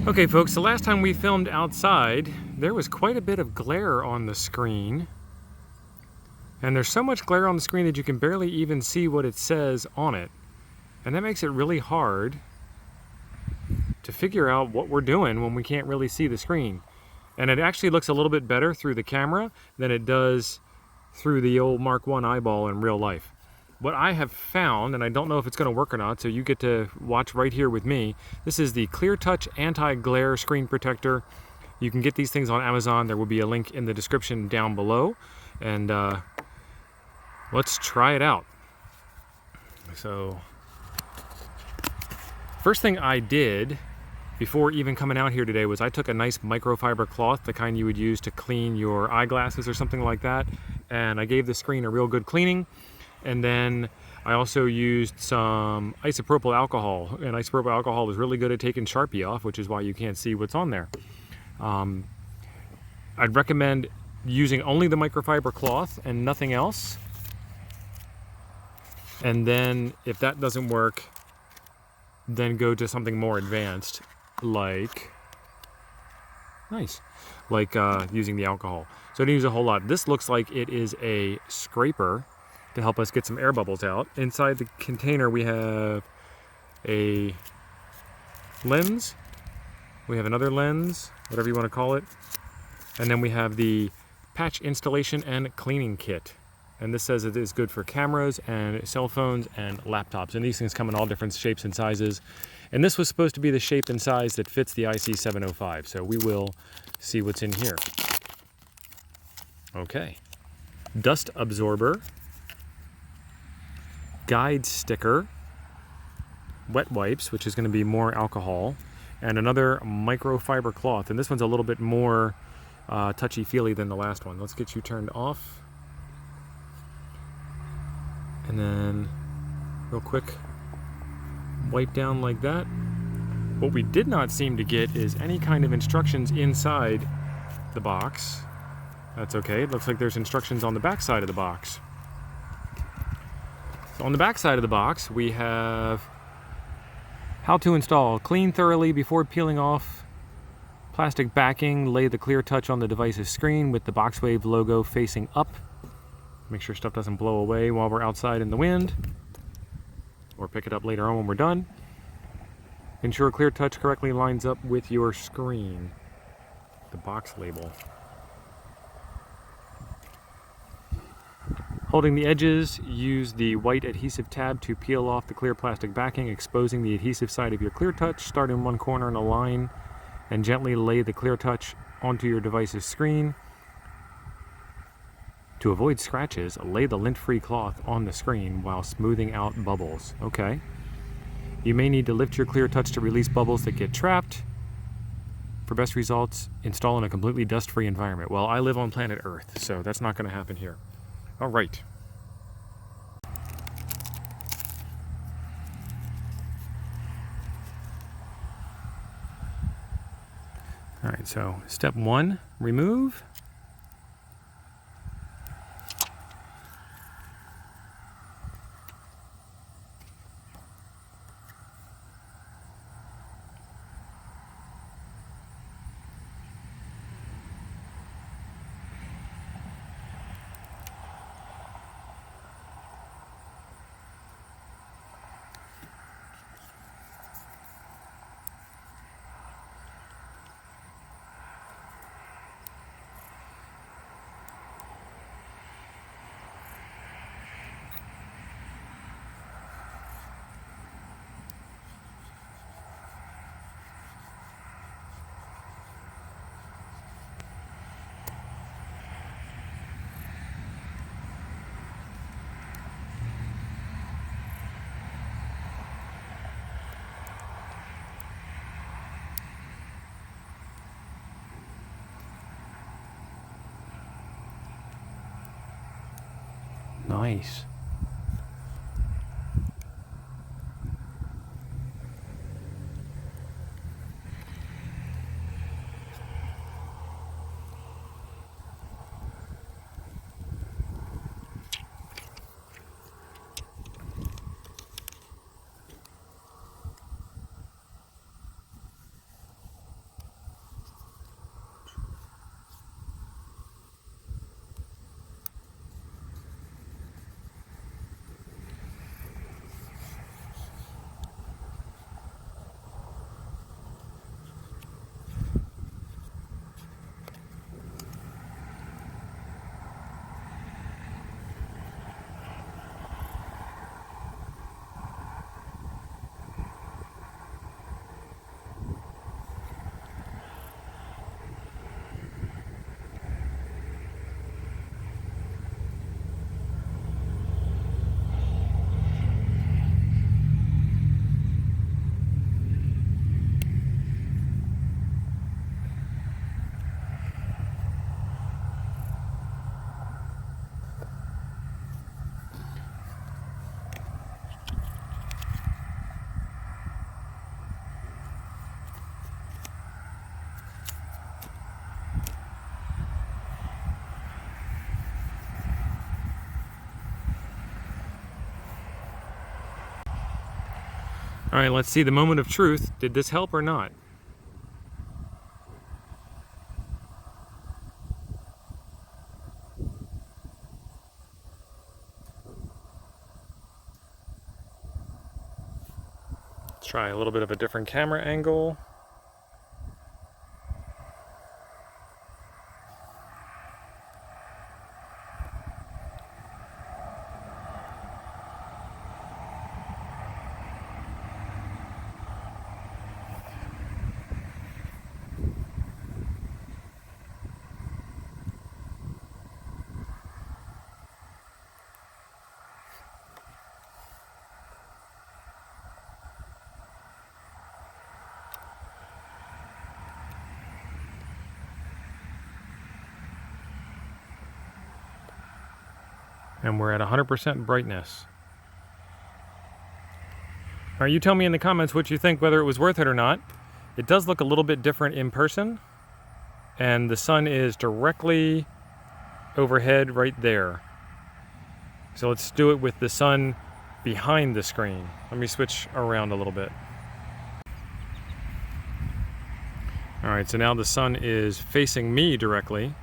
Okay folks, the last time we filmed outside, there was quite a bit of glare on the screen. And there's so much glare on the screen that you can barely even see what it says on it. And that makes it really hard to figure out what we're doing when we can't really see the screen. And it actually looks a little bit better through the camera than it does through the old Mark I eyeball in real life. What I have found, and I don't know if it's going to work or not, so you get to watch right here with me, this is the Clear Touch Anti-Glare Screen Protector. You can get these things on Amazon. There will be a link in the description down below. And let's try it out. So, first thing I did before even coming out here today was I took a nice microfiber cloth, the kind you would use to clean your eyeglasses or something like that, and I gave the screen a real good cleaning. And then I also used some isopropyl alcohol, and isopropyl alcohol is really good at taking Sharpie off, which is why you can't see what's on there. I'd recommend using only the microfiber cloth and nothing else. And then if that doesn't work, then go to something more advanced, like using the alcohol. So I didn't use a whole lot. This looks like it is a scraper to help us get some air bubbles out. Inside the container we have a lens, we have another lens, whatever you want to call it, and then we have the patch installation and cleaning kit. And this says it is good for cameras and cell phones and laptops, and these things come in all different shapes and sizes. And this was supposed to be the shape and size that fits the IC-705, so we will see what's in here. Okay, dust absorber, guide sticker, wet wipes, which is going to be more alcohol, and another microfiber cloth. And this one's a little bit more touchy-feely than the last one. Let's get you turned off. And then, real quick, wipe down like that. What we did not seem to get is any kind of instructions inside the box. That's okay. It looks like there's instructions on the back side of the box. So on the back side of the box, we have how to install. Clean thoroughly before peeling off plastic backing. Lay the Clear Touch on the device's screen with the Boxwave logo facing up. Make sure stuff doesn't blow away while we're outside in the wind. Or pick it up later on when we're done. Ensure Clear Touch correctly lines up with your screen. The box label. Holding the edges, use the white adhesive tab to peel off the clear plastic backing, exposing the adhesive side of your Clear Touch. Start in one corner in a line and gently lay the Clear Touch onto your device's screen. To avoid scratches, lay the lint-free cloth on the screen while smoothing out bubbles. Okay. You may need to lift your Clear Touch to release bubbles that get trapped. For best results, install in a completely dust-free environment. Well, I live on planet Earth, so that's not going to happen here. All right. All right, so step one, remove. Nice. All right, let's see the moment of truth. Did this help or not? Let's try a little bit of a different camera angle. And we're at 100% brightness. All right, you tell me in the comments what you think, whether it was worth it or not. It does look a little bit different in person, and the sun is directly overhead right there. So let's do it with the sun behind the screen. Let me switch around a little bit. All right, so now the sun is facing me directly.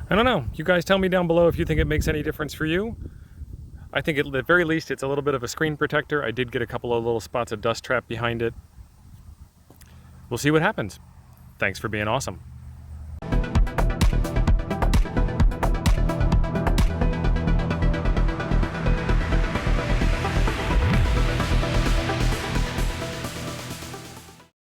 I don't know. You guys tell me down below if you think it makes any difference for you. I think at the very least it's a little bit of a screen protector. I did get a couple of little spots of dust trap behind it. We'll see what happens. Thanks for being awesome.